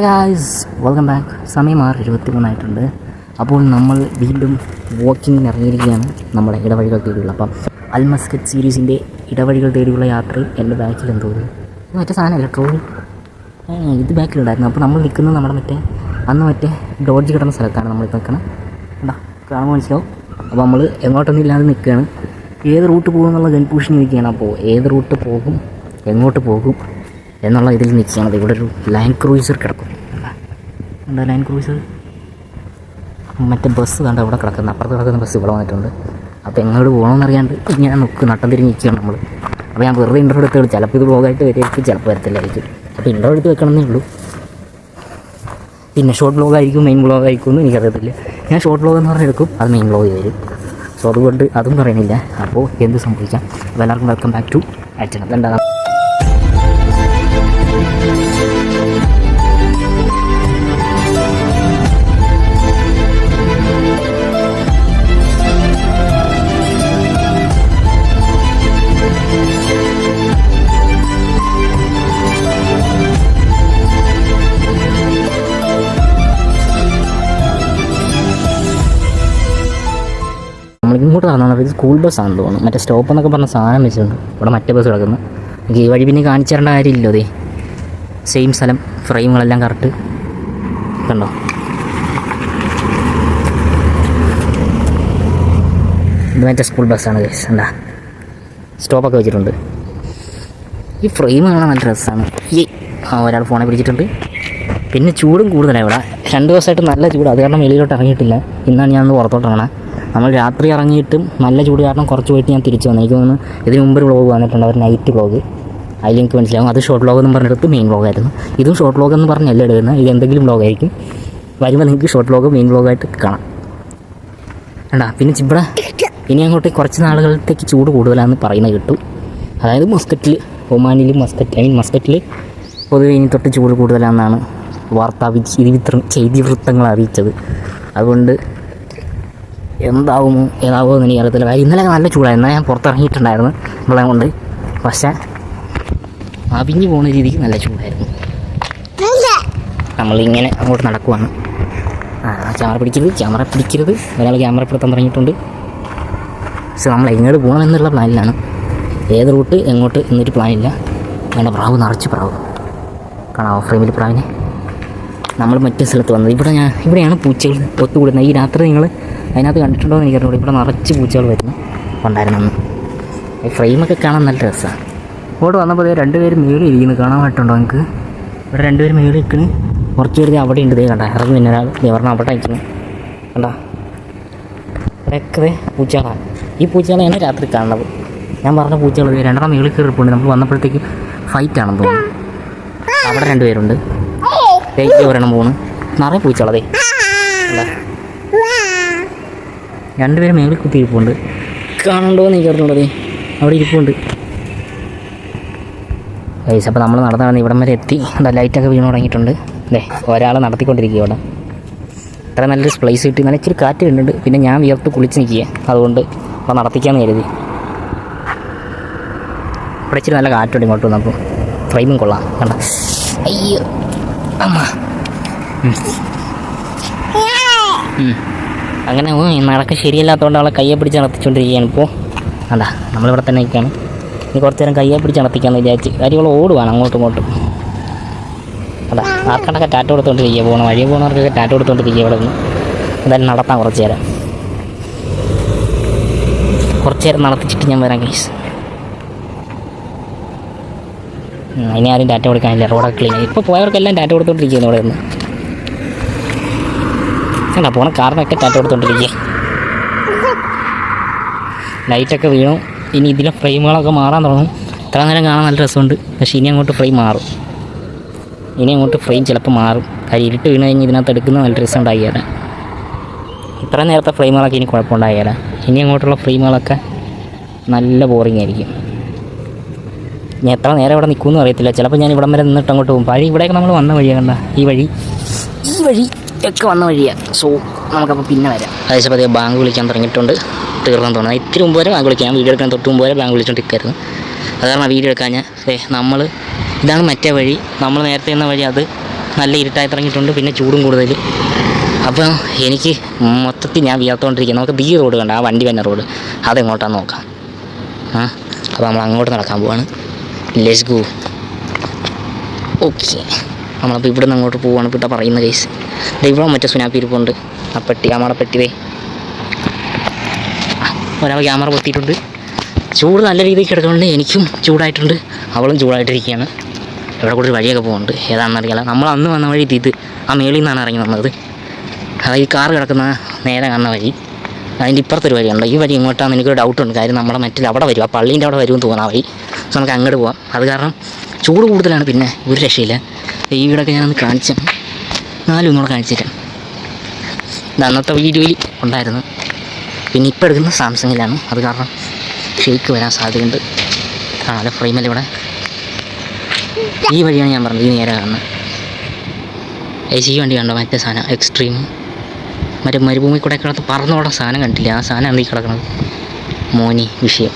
Guys welcome back. സമയം 6:23 അപ്പോൾ നമ്മൾ വീണ്ടും വാക്കിങ്ങിന് ഇറങ്ങിയിരിക്കുകയാണ് നമ്മുടെ ഇടവഴികൾ തേടിയുള്ള. അപ്പം അൽമസ്കറ്റ് സീരീസിൻ്റെ ഇടവഴികൾ തേടിയുള്ള യാത്രയിൽ എൻ്റെ ബാക്കിൽ എന്തോ മറ്റേ സാധനമല്ല ട്രോളി ഇത് ബാക്കിലുണ്ടായിരുന്നു. അപ്പോൾ നമ്മൾ നിൽക്കുന്നത് നമ്മുടെ അന്ന് ഡോഡ്ജ് കിടന്ന സ്ഥലത്താണ് നമ്മൾ നിൽക്കണം. എന്താ കാണുമ്പോൾ മനസ്സിലാവും. അപ്പോൾ നമ്മൾ എങ്ങോട്ടൊന്നും ഇല്ലാതെ നിൽക്കുകയാണ്. ഏത് റൂട്ട് പോകും എന്നുള്ള കൺഫ്യൂഷൻ ഇരിക്കുകയാണ്. അപ്പോൾ ഏത് റൂട്ട് പോകും, എങ്ങോട്ട് പോകും എന്നുള്ള ഇതിൽ നിൽക്കുകയാണത്. ഇവിടെ ഒരു ലാൻഡ് ക്രൂയിസർ കിടക്കും. എന്താ ലാൻഡ് ക്രൂയിസർ മറ്റേ ബസ് കണ്ട ഇവിടെ കിടക്കുന്നത്, അപ്പുറത്ത് കിടക്കുന്ന ബസ് ഇവിടെ വന്നിട്ടുണ്ട്. അപ്പോൾ എങ്ങോട്ട് പോകണമെന്ന് അറിയാണ്ട് ഇങ്ങനെ നട്ടം തിരിഞ്ഞ് നിൽക്കുകയാണ് നമ്മൾ. അപ്പോൾ ഞാൻ വെറുതെ ഇൻ്റർവ്യൂ എടുത്ത് ചിലപ്പോൾ ഇത് വ്ളോഗായിട്ട് വരുമായിരിക്കും, ചിലപ്പോൾ വരത്തില്ലായിരിക്കും. അപ്പോൾ ഇൻ്റർവ്യൂ എടുത്ത് വെക്കണമെന്നേ ഉള്ളൂ. പിന്നെ ഷോർട്ട് വ്ളോഗായിരിക്കും മെയിൻ വ്ളോഗായിരിക്കും എന്ന് എനിക്കറിയത്തില്ല. ഞാൻ ഷോർട്ട് വ്ളോഗ് എന്ന് പറഞ്ഞെടുക്കും, അത് മെയിൻ വ്ളോഗ് വരും. സോ അതുകൊണ്ട് അതും പറയുന്നില്ല. അപ്പോൾ എന്ത് സംഭവിക്കാം. അപ്പോൾ എല്ലാവർക്കും വെൽക്കം ബാക്ക് ടു ആക്ഷൻ. അതെന്താ ഇങ്ങോട്ട് നടന്നത് ഇത് സ്കൂൾ ബസ്സാണെന്ന് തോന്നുന്നു. മറ്റേ സ്റ്റോപ്പ് എന്നൊക്കെ പറഞ്ഞ സാധനം വെച്ചിട്ടുണ്ട്. ഇവിടെ മറ്റേ ബസ് കിടക്കുന്നു. എനിക്ക് ഈ വഴി പിന്നെ കാണിച്ചു തരേണ്ട കാര്യമില്ലോ. അതെ സെയിം സ്ഥലം, ഫ്രെയിമുകളെല്ലാം കറക്റ്റ് കണ്ടോ. ഇത് മറ്റേ സ്കൂൾ ബസ്സാണ് ഗൈസ്. എന്താ സ്റ്റോപ്പൊക്കെ വെച്ചിട്ടുണ്ട്. ഈ ഫ്രെയിം കാണാൻ നല്ല രസമാണ്. ഒരാൾ ഫോണെ പിടിച്ചിട്ടുണ്ട്. പിന്നെ ചൂടും കൂടുതലാണ് ഇവിടെ. 2 ദിവസമായിട്ട് നല്ല ചൂട്. അത് കാരണം വെളിയിലോട്ട് ഇറങ്ങിയിട്ടില്ല. ഇന്നാണ് ഞാനൊന്ന് പുറത്തോട്ട് ഇറങ്ങണം. നമ്മൾ രാത്രി ഇറങ്ങിയിട്ടും നല്ല ചൂട് കാരണം കുറച്ച് പോയിട്ട് ഞാൻ തിരിച്ചു വന്നു. എനിക്ക് തോന്നുന്നു ഇതിന് മുമ്പ് ഒരു വ്ളോഗ് വന്നിട്ടുണ്ട്, ഒരു നൈറ്റ് വ്ളോഗ്. അതിൽ എനിക്ക് മനസ്സിലാവും അത് ഷോർട്ട് വ്ളോഗ് എന്ന് പറഞ്ഞെടുത്ത് മെയിൻ വ്ളോഗായിരുന്നു. ഇതും ഷോർട്ട് വ്ളോഗ് എന്ന് പറഞ്ഞല്ല എടുക്കുന്നത്. ഇത് എന്തെങ്കിലും വ്ളോഗായിരിക്കും. വരുമ്പോൾ നിങ്ങൾക്ക് ഷോർട്ട് വ്ളോഗ് മെയിൻ വ്ളോഗായിട്ട് കാണാം. വേണ്ട പിന്നെ ഇവിടെ ഇനി അങ്ങോട്ട് കുറച്ച് നാളുകളത്തേക്ക് ചൂട് കൂടുതലാണെന്ന് പറയുന്നത് കിട്ടും. അതായത് മസ്കറ്റിൽ, ഒമാനിലും മസ്കറ്റിൽ പൊതുവെ ഇനി തൊട്ട് ചൂട് കൂടുതലാണെന്നാണ് ചെയ്തിവൃത്തങ്ങൾ അറിയിച്ചത്. അതുകൊണ്ട് എന്താവുമോ എന്ന് എനിക്കറിയത്തില്ല. ഇന്നലെ നല്ല ചൂടായിരുന്നു. ഞാൻ പുറത്തിറങ്ങിയിട്ടുണ്ടായിരുന്നു വെള്ളം കൊണ്ട്. പക്ഷേ അവിഞ്ഞു പോകുന്ന രീതിക്ക് നല്ല ചൂടായിരുന്നു. നമ്മളിങ്ങനെ അങ്ങോട്ട് നടക്കുവാണ്. ക്യാമറ പിടിക്കരുത്. ഒരാൾ ക്യാമറ പിടുത്തം തുടങ്ങിയിട്ടുണ്ട്. പക്ഷെ നമ്മൾ എങ്ങോട്ട് പോകണമെന്നുള്ള പ്ലാനിലാണ്. ഏത് റൂട്ട് എങ്ങോട്ട് എന്നൊരു പ്ലാനില്ല. വേണ്ട പ്രാവ് നിറച്ച് പ്രാവ് കാണാമോ ഫ്രെയിമിൽ പ്രാവിനെ. നമ്മൾ മറ്റേ സ്ഥലത്ത് വന്നത് ഇവിടെയാണ് പൂച്ചകൾ ഒത്തുകൂടുന്നത്. ഈ രാത്രി നിങ്ങൾ അതിനകത്ത് കണ്ടിട്ടുണ്ടോ എന്ന് എനിക്കറിയില്ല. ഇവിടെ നിറച്ച് പൂച്ചകൾ ഉണ്ടായിരുന്നു. ഈ ഫ്രെയിമൊക്കെ കാണാൻ നല്ല രസമാണ്. ഇങ്ങോട്ട് വന്നപ്പോൾ 2 പേര് മേളിൽ ഇരിക്കുന്നു. കാണാൻ പറ്റുണ്ടോ നിങ്ങൾക്ക്? ഇവിടെ 2 പേര് മേളിൽ ഇരിക്കുന്നു. കുറച്ച് പേര് അവിടെ ഉണ്ട്. കണ്ട ഇറങ്ങി പിന്നെ ഒരാൾ പറഞ്ഞാൽ അവിടെ ഇരിക്കുന്നു. കണ്ട ഇവിടെയൊക്കെ പൂച്ചകളാണ്. ഈ പൂച്ചകളെയാണ് രാത്രി കാണുന്നത്. ഞാൻ പറഞ്ഞ പൂച്ചകൾ 2 മേളിൽ കയറിപ്പോണ്ട്. നമ്മൾ വന്നപ്പോഴത്തേക്ക് ഫൈറ്റാണെന്ന് തോന്നുന്നു. അവിടെ 2 പേരുണ്ട്. ഒരെണ്ണം പോകുന്നു. നിറയെ പൂച്ചകളതേ അല്ല 2 പേര് മേളിൽ കുത്തി ഇരിപ്പുണ്ട്. കാണുന്നുണ്ടോ എന്ന് എനിക്ക് അറിഞ്ഞുള്ളതേ അവിടെ ഇരിപ്പുണ്ട് ഗൈസ്. അപ്പോൾ നമ്മൾ നടന്നാണ് ഇവിടം വരെ എത്തി. എന്താ ലൈറ്റൊക്കെ വീണ് തുടങ്ങിയിട്ടുണ്ട്. അല്ലേ ഒരാൾ നടത്തിക്കൊണ്ടിരിക്കുക ഇവിടെ. ഇത്ര നല്ലൊരു പ്ലേസ് കിട്ടി. നല്ല ഇച്ചിരി കാറ്റ് കണ്ടുണ്ട്. പിന്നെ ഞാൻ വിയർത്ത് കുളിച്ച് നിൽക്കുക. അതുകൊണ്ട് അപ്പോൾ നടത്തിക്കാമെന്ന് കരുതി. ഇവിടെ ഇച്ചിരി നല്ല കാറ്റുണ്ട് ഇങ്ങോട്ട് വന്നപ്പോൾ. ഫ്രെയിമും കൊള്ളാം. കണ്ട അയ്യോ അമ്മ അങ്ങനെ നടക്കം ശരിയല്ലാത്തതുകൊണ്ട് അവളെ കയ്യെ പിടിച്ച് നടത്തിച്ചുകൊണ്ടിരിക്കുകയാണ്. ഇപ്പോൾ അതാ നമ്മളിവിടെ തന്നെ നിൽക്കുകയാണ്. ഇനി കുറച്ച് നേരം കയ്യെ പിടിച്ച് നടത്തിക്കാമെന്ന് വിചാരിച്ച്. കാര്യങ്ങൾ ഓടുവാണ് അങ്ങോട്ടും ഇങ്ങോട്ടും. അതാ ആർക്കണ്ടൊക്കെ ടാറ്റ കൊടുത്തുകൊണ്ടിരിക്കുക. വഴി പോകുന്നവർക്കൊക്കെ ടാറ്റ കൊടുത്തുകൊണ്ടിരിക്കുക. ഇവിടെ നിന്ന് എന്തായാലും നടത്താം കുറച്ച് നേരം നടത്തിച്ചിട്ട് ഞാൻ വരാം ഗൈസ്. ഇനി ആരും ടാറ്റ കൊടുക്കാനില്ല. റോഡൊക്കെ ക്ലീൻ. ഇപ്പോൾ പോയവർക്കെല്ലാം ടാറ്റ കൊടുത്തുകൊണ്ടിരിക്കുന്നു ഇവിടെ നിന്ന്. അല്ല പോണ കാറിനൊക്കെ ടാറ്റ കൊടുത്തോണ്ടിരിക്കുക. ലൈറ്റൊക്കെ വീണു. ഇനി ഇതിലെ ഫ്രെയിമുകളൊക്കെ മാറാൻ തുടങ്ങും. ഇത്ര നേരം കാണാൻ നല്ല രസമുണ്ട്. പക്ഷേ ഇനി അങ്ങോട്ട് ഫ്രെയിം മാറും. ചിലപ്പോൾ മാറും. കാര്യം ഇരുട്ട് വീണ് കഴിഞ്ഞ് ഇതിനകത്ത് എടുക്കുന്ന നല്ല രസം ഉണ്ടാക്കിയാൽ. ഇത്ര നേരത്തെ ഫ്രെയിമുകളൊക്കെ ഇനി കുഴപ്പമുണ്ടായാൽ. ഇനി അങ്ങോട്ടുള്ള ഫ്രെയിമുകളൊക്കെ നല്ല ബോറിംഗ് ആയിരിക്കും. ഞാൻ എത്ര നേരം ഇവിടെ നിൽക്കുമെന്ന് അറിയത്തില്ല. ചിലപ്പോൾ ഞാൻ ഇവിടം വരെ നിന്നിട്ട് അങ്ങോട്ട് പോകും. ഇവിടെയൊക്കെ നമ്മൾ വന്ന വഴിയാണ്. കണ്ട ഈ വഴി ഒക്കെ വന്ന വഴിയാണ്. സോ നമുക്കപ്പോൾ പിന്നെ വരാം. അതായത് പതിയെ ബാങ്ക് വിളിക്കാൻ തുടങ്ങിയിട്ടുണ്ട്. തീർന്നു തോന്നുന്നത്. ഇത്തിരി മുമ്പ് വരെ ബാങ്ക് വിളിക്കാം. വീഡിയോ എടുക്കാൻ തൊട്ട് മുമ്പ് വരെ ബാങ്ക് വിളിച്ചുകൊണ്ടിരിക്കായിരുന്നു. അത് കാരണം വീഡിയോ എടുക്കാൻ ഇതാണ് മറ്റേ വഴി. നമ്മൾ നേരത്തെ എന്ന വഴി അത് നല്ല ഇരുട്ടായി തുടങ്ങിയിട്ടുണ്ട്, പിന്നെ ചൂടും കൂടുതൽ. അപ്പോൾ എനിക്ക് മൊത്തത്തിൽ ഞാൻ വിയർത്തുകൊണ്ടിരിക്കുക. നമുക്ക് ബി റോഡ് കണ്ട, ആ വണ്ടി വന്ന റോഡ് അതെങ്ങോട്ടാന്ന് നോക്കാം. അപ്പോൾ നമ്മൾ അങ്ങോട്ട് നടക്കാൻ പോവാണ്. Let's go. ഓക്കെ, നമ്മളപ്പോൾ ഇവിടെ നിന്ന് അങ്ങോട്ട് പോവുകയാണ്. ഇവിടെ പറയുന്ന കേസ് ഇവിടെ മറ്റേ സുനാപ്പി ഇരിപ്പുണ്ട്. ആ പെട്ടി, ക്യാമറ പെട്ടിതേ, ഒരാൾ ക്യാമറ പൊത്തിയിട്ടുണ്ട്. ചൂട് നല്ല രീതിയിൽ കിടക്കുന്നുണ്ട്. എനിക്കും ചൂടായിട്ടുണ്ട്, അവളും ചൂടായിട്ടിരിക്കുകയാണ്. ഇവിടെ കൂടി വഴിയൊക്കെ പോകുന്നുണ്ട്, ഏതാണെന്നറിയില്ല. നമ്മൾ അന്ന് വന്ന വഴി ഇത് ആ മേളിൽ നിന്നാണ് ഇറങ്ങി വന്നത്. അതായത് ഈ കാറ് കിടക്കുന്ന നേരെ കാണുന്ന വഴി. അതിൻ്റെ ഇപ്പുറത്തൊരു വഴിയുണ്ട്. ഈ വഴി ഇങ്ങോട്ടാണെന്ന് എനിക്കൊരു ഡൗട്ടുണ്ട്. കാര്യം നമ്മുടെ മറ്റിൽ അവിടെ വരും, ആ പള്ളീൻ്റെ അവിടെ വരുമെന്ന് തോന്നുന്ന വഴി. സോ നമുക്ക് അങ്ങോട്ട് പോകാം. അത് കാരണം ചൂട് കൂടുതലാണ്, പിന്നെ ഒരു രക്ഷയില്ല. ഈ വീടൊക്കെ ഞാനൊന്ന് കാണിച്ചു, ഒന്നുകൂടെ കാണിച്ചു തരാം. ഇത് അന്നത്തെ വീഡിയോയിൽ ഉണ്ടായിരുന്നു. പിന്നെ ഇപ്പോൾ എടുക്കുന്നത് സാംസങ്ങിലാണ്, അത് കാരണം ഷേക്ക് വരാൻ സാധ്യതയുണ്ട്. കാണാതെ ഫ്രെയിമല്ല ഇവിടെ. ഈ വഴിയാണ് ഞാൻ പറഞ്ഞത്, ഈ നേരെ കാണുന്നത്. ഈ വണ്ടി കണ്ടോ, മറ്റേ സാധനം എക്സ്ട്രീം, മറ്റേ മരുഭൂമി കൂടെ കിടന്ന് പറന്നോടെ സാധനം കണ്ടില്ല. ആ സാധനമാണ് ഈ കിടക്കുന്നത്. മോനി വിഷയം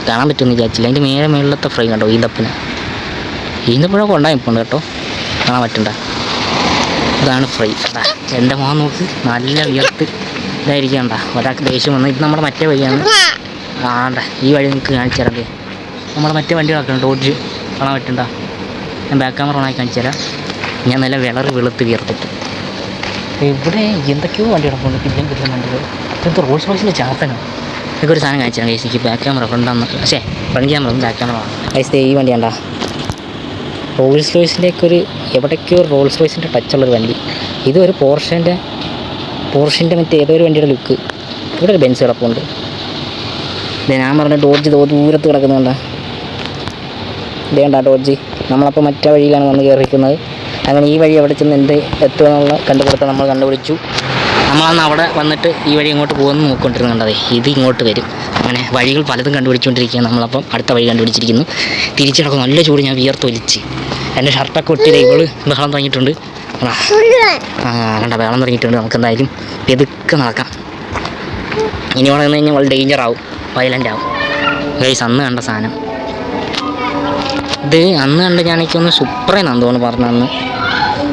കാണാൻ പറ്റുമെന്ന് വിചാരിച്ചില്ല. അതിൻ്റെ മേളിലത്തെ ഫ്രെയിം കണ്ടോ, ഈന്തപ്പഴമൊക്കെ ഉണ്ടായിപ്പോണ്ട് കേട്ടോ, കാണാൻ പറ്റണ്ട. ഇതാണ് ഫ്രെയിം. എൻ്റെ മോൻ നോക്ക്, നല്ല വിയർത്ത് ഇതായിരിക്കണ്ട. ഒരാൾക്ക് ദേഷ്യം വന്നു. ഇത് നമ്മുടെ മറ്റേ വഴിയാണ്. ഈ വഴി നിങ്ങൾക്ക് കാണിച്ചു തരാം. നമ്മുടെ മറ്റേ വണ്ടികളൊക്കെ ഉണ്ട്, ഡോഡ്ജ് കാണാൻ പറ്റണ്ട. ഞാൻ ബാക്ക് ക്യാമറ ഓണാക്കി കാണിച്ചു തരാം. ഞാൻ നല്ല വെളുത്ത് വിയർത്തിട്ട്. ഇവിടെ എന്തൊക്കെയോ വണ്ടി കിടപ്പുണ്ട്, പിന്നെ വണ്ടികൾ. ഇപ്പോഴത്തെ റോൾസ് റോയ്സിൻ്റെ ചാത്തനാണ്. ഇതൊക്കെ ഒരു സാധനം കാണിച്ചു തരാം ഗൈസ്. എനിക്ക് ബാക്ക് ക്യാമറ ഫ്രണ്ടാന്ന്, പക്ഷേ front camera back camera guys. ഈ വണ്ടി കണ്ടാ, റോൾസ് റോയ്സിൻ്റെയൊക്കെ ഒരു എവിടേക്കോ റോൾസ് റോയ്സിൻ്റെ ടച്ചുള്ളൊരു വണ്ടി. ഇതൊരു പോർഷിൻ്റെ മറ്റേ ഏതോ ഒരു വണ്ടിയുടെ ലുക്ക്. ഇവിടെ ഒരു ബെൻസ് കിടപ്പുണ്ട്. ഞാൻ പറഞ്ഞ ഡോഡ്ജ് ദൂരത്ത് കിടക്കുന്നുണ്ടാ. ഇതേണ്ട ഡോഡ്ജ്. നമ്മളപ്പോൾ മറ്റേ വഴിയിലാണ് വന്ന് കയറിയിരിക്കുന്നത്. അങ്ങനെ ഈ വഴി എവിടെ ചെന്ന് എന്ത് എത്തുമെന്നുള്ള കണ്ടുപിടുത്തം നമ്മൾ കണ്ടുപിടിച്ചു. നമ്മളന്ന് അവിടെ വന്നിട്ട് ഈ വഴി ഇങ്ങോട്ട് പോകുമെന്ന് നോക്കിക്കൊണ്ടിരുന്നുണ്ടേ. ഇത് ഇങ്ങോട്ട് വരും. അങ്ങനെ വഴികൾ പലതും കണ്ടുപിടിച്ചുകൊണ്ടിരിക്കുകയാണ്. നമ്മളപ്പം അടുത്ത വഴി കണ്ടുപിടിച്ചിരിക്കുന്നു. തിരിച്ചിടക്കും നല്ല ചൂട്, ഞാൻ വിയർത്തൊലിച്ച്. എൻ്റെ ഷർട്ടൊക്കെ ഒട്ടിയില്ല. ഇവള് ബഹളം തുടങ്ങിയിട്ടുണ്ട്. കണ്ട ബഹളം തുടങ്ങിയിട്ടുണ്ട്. നമുക്ക് എന്തായാലും പെതുക്കെ നടക്കാം. ഇനി ഇവിടെ നിന്ന് കഴിഞ്ഞാൽ ഡേഞ്ചറാവും, വയലൻ്റ് ആവും. ഗൈസ്, അന്ന് കണ്ട സാധനം ഇത്. അന്ന് കണ്ട് ഞാനൊന്ന് സൂപ്പറേന്നാന്ന് തോന്നുന്നു പറഞ്ഞന്ന്.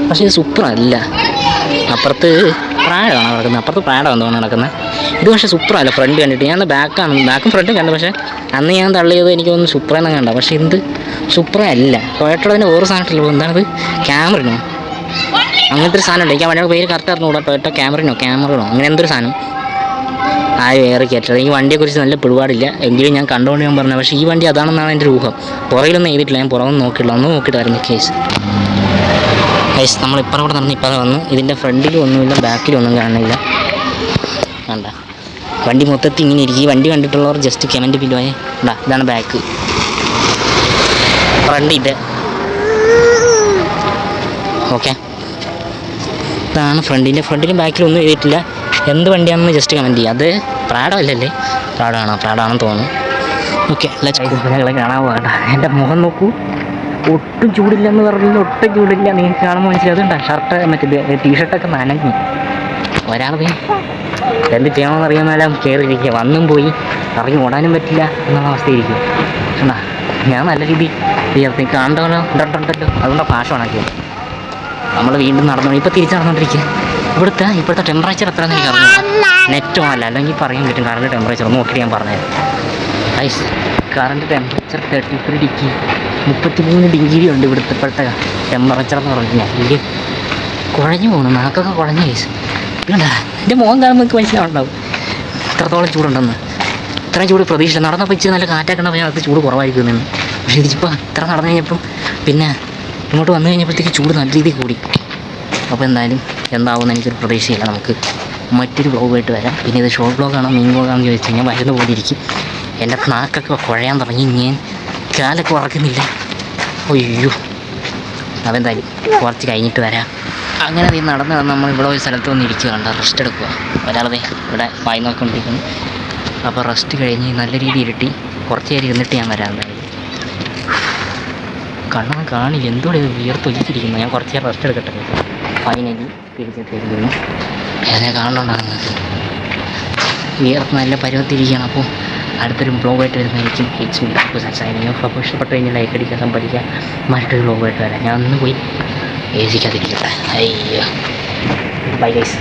പക്ഷേ ഇത് സൂപ്പറല്ല. അപ്പുറത്ത് പ്രാഡാണ് നടക്കുന്നത്, അപ്പുറത്ത് പ്രാഡാന്ന് തോന്നുന്നു നടക്കുന്നത്. ഇത് പക്ഷേ സൂപ്പറല്ല. ഫ്രണ്ട് കണ്ടിട്ട് ഞാൻ ബാക്കും ഫ്രണ്ടും കണ്ടു. പക്ഷേ അന്ന് ഞാൻ തള്ളിയത് എനിക്ക് തോന്നുന്നു സൂപ്പറേന്ന് കണ്ട. പക്ഷേ ഇത് സൂപ്പറേ അല്ല. ടൊയോട്ടോയുടെ വേറെ സാധനത്തിലുള്ളൂ. എന്താണത്, ക്യാമറിനോ അങ്ങനത്തെ ഒരു സാധനം ഉണ്ട്. എനിക്ക് വണ്ടിയുടെ പേര് കറക്റ്റ് അറിഞ്ഞുകൂടാ. ടൊയോട്ടോ ക്യാമറിനോ അങ്ങനെ എന്തൊരു സാധനം ആരും ഏറെ കയറ്റത്. എനിക്ക് വണ്ടിയെക്കുറിച്ച് നല്ല പിടിപാടില്ല, എങ്കിലും ഞാൻ കണ്ടുകൊണ്ട് ഞാൻ പറഞ്ഞത്. പക്ഷേ ഈ വണ്ടി അതാണെന്നാണ് എൻ്റെ ഊഹം. പുറകിലൊന്നും എഴുതിയിട്ടില്ല, ഞാൻ പുറമൊന്നും നോക്കിയിട്ടില്ല. ഒന്ന് നോക്കിയിട്ടായിരുന്നു കേസ്. നമ്മളിപ്പം കൂടെ നടന്ന് ഇപ്പം വന്ന്. ഇതിൻ്റെ ഫ്രണ്ടിലും ഒന്നുമില്ല, ബാക്കിലും ഒന്നും കാണുന്നില്ല. കണ്ട വണ്ടി മൊത്തത്തിൽ ഇങ്ങനെ ഇരിക്കും. ഈ വണ്ടി കണ്ടിട്ടുള്ളവർ ജസ്റ്റ് കമൻറ്റ് ബില്ലുവായേ. ഇതാണ് ബാക്ക്, ഫ്രണ്ട് ഇത്. ഓക്കെ, ഇതാണ് ഫ്രണ്ടിലും ബാക്കിലും ഒന്നും എഴുതിയിട്ടില്ല. എന്ത് വണ്ടിയാണെന്ന് ജസ്റ്റ് കമൻറ്റ് ചെയ്യുക. അത് പ്രാഡോ അല്ലല്ലേ? പ്രാഡാണെന്ന് തോന്നുന്നു. ഓക്കെ, ഞങ്ങളെ കാണാൻ പോകണ്ട. എൻ്റെ മുഖം നോക്കൂ, ഒട്ടും ചൂടില്ലെന്ന് പറഞ്ഞാൽ ഒട്ടും ചൂടില്ല. നിങ്ങൾക്ക് കാണുമ്പോൾ മനസ്സിലാകുന്നുണ്ടോ? ഷർട്ട് മറ്റേ ടീഷർട്ടൊക്കെ നനഞ്ഞു. ഒരാൾ എന്ത് ചെയ്യണമെന്ന് അറിയാമെന്നാലും കയറിയിരിക്കുക. വന്നും പോയി ഇറങ്ങി ഓടാനും പറ്റില്ല എന്നുള്ള അവസ്ഥയിരിക്കും. എന്നാ ഞാൻ നല്ല രീതിയിൽ വിയർത്തി കാണണ്ടല്ലോ, ഉണ്ടല്ലോ. അതുകൊണ്ടാണ് ഫ്ലാഷ് ഓണാക്കിയത്. നമ്മൾ വീണ്ടും നടന്നു. ഇപ്പോൾ തിരിച്ച് നടന്നുകൊണ്ടിരിക്കുക. ഇപ്പോഴത്തെ ടെമ്പറേച്ചർ എത്രയാണെന്ന് എനിക്ക് അറിഞ്ഞില്ല. നെറ്റ് ഓണല്ല, അല്ലെങ്കിൽ പറയാൻ പറ്റും കറണ്ട് ടെമ്പറേച്ചർ നോക്കിയിട്ട് ഞാൻ പറഞ്ഞത്. ഐസ് കറണ്ട് ടെമ്പറേച്ചർ 33 ഡിഗ്രി, 33 ഡിഗ്രി ഉണ്ട് ഇവിടുത്തെ ഇപ്പോഴത്തെ ടെമ്പറേച്ചർ എന്ന് പറഞ്ഞു കഴിഞ്ഞാൽ. ഇത് കുഴഞ്ഞു പോകുന്നു, നാക്കൊക്കെ കുഴഞ്ഞ ഐസ്. ഇതുകൊണ്ടാ എൻ്റെ മുഖം കാണുമ്പോൾ എനിക്ക് മനസ്സിലാവുണ്ടാവും ഇത്രത്തോളം ചൂടുണ്ടെന്ന്. ഇത്രയും ചൂട് പ്രതീക്ഷ. നടന്നപ്പോൾ ഇച്ചിരി നല്ല കാറ്റൊക്കെ ഉണ്ടെങ്കിൽ അത് ചൂട് കുറവായിരിക്കുമെന്ന്. പക്ഷേ ഇതിപ്പോൾ ഇത്ര നടന്നു കഴിഞ്ഞപ്പം പിന്നെ ഇങ്ങോട്ട് വന്നു കഴിഞ്ഞപ്പോഴത്തേക്ക് ചൂട് നല്ല രീതിയിൽ കൂടി. അപ്പോൾ എന്താവുമെന്ന് എനിക്കൊരു പ്രതീക്ഷയില്ല. നമുക്ക് മറ്റൊരു വ്ളോഗായിട്ട് വരാം. പിന്നെ ഇത് ഷോർട്ട് വ്ളോഗാണോ മെയിൻ വ്ളോഗാണെന്ന് ചോദിച്ചു കഴിഞ്ഞാൽ വരുന്ന പോലെ ഇരിക്കും. എൻ്റെ നാക്കൊക്കെ കുഴയാൻ തുടങ്ങി, ഞാൻ കാലൊക്കെ ഉറക്കുന്നില്ല. അയ്യോ, അതെന്തായാലും കുറച്ച് കഴിഞ്ഞിട്ട് വരാം. അങ്ങനെ നീ നടന്ന് നമ്മൾ ഇവിടെ ഒരു സ്ഥലത്ത് വന്ന് ഇരിക്കുകയുണ്ട, റെസ്റ്റ് എടുക്കുക. ഒരാളെ ഇവിടെ വായി നോക്കിക്കൊണ്ടിരിക്കുന്നു. അപ്പോൾ റെസ്റ്റ് കഴിഞ്ഞ് നല്ല രീതിയിൽ ഇരുട്ടി കുറച്ച് നേരം ഇരുന്നിട്ട് ഞാൻ വരാം. എന്തായാലും കണ്ണൊന്നും കാണില്ല, എന്തോടെ ഇത് വിയർത്തൊലിച്ചിരിക്കുന്നു. ഞാൻ കുറച്ച് നേരം റെസ്റ്റ് എടുക്കട്ടെ. ഫൈനലി തിരിച്ചെത്തിയിരിക്കുന്നു. അതിനെ കാണുന്നുണ്ടാകുന്നത് വിയർത്ത് നല്ല പരുവത്തിരിക്കുകയാണ്. അപ്പോൾ അടുത്തൊരു ബ്ലോഗായിട്ട് വരുന്നതായിരിക്കും. അപ്പോൾ ഇഷ്ടപ്പെട്ട് കഴിഞ്ഞാൽ ലൈക്ക് അടിക്കുക, സംഭരിക്കുക. മറ്റൊരു ബ്ലോഗായിട്ട് വരാം. ഞാൻ ഒന്ന് പോയി എ സിക്കകത്തിരിക്കട്ടെ. അയ്യോ ബൈ ഗൈസ്.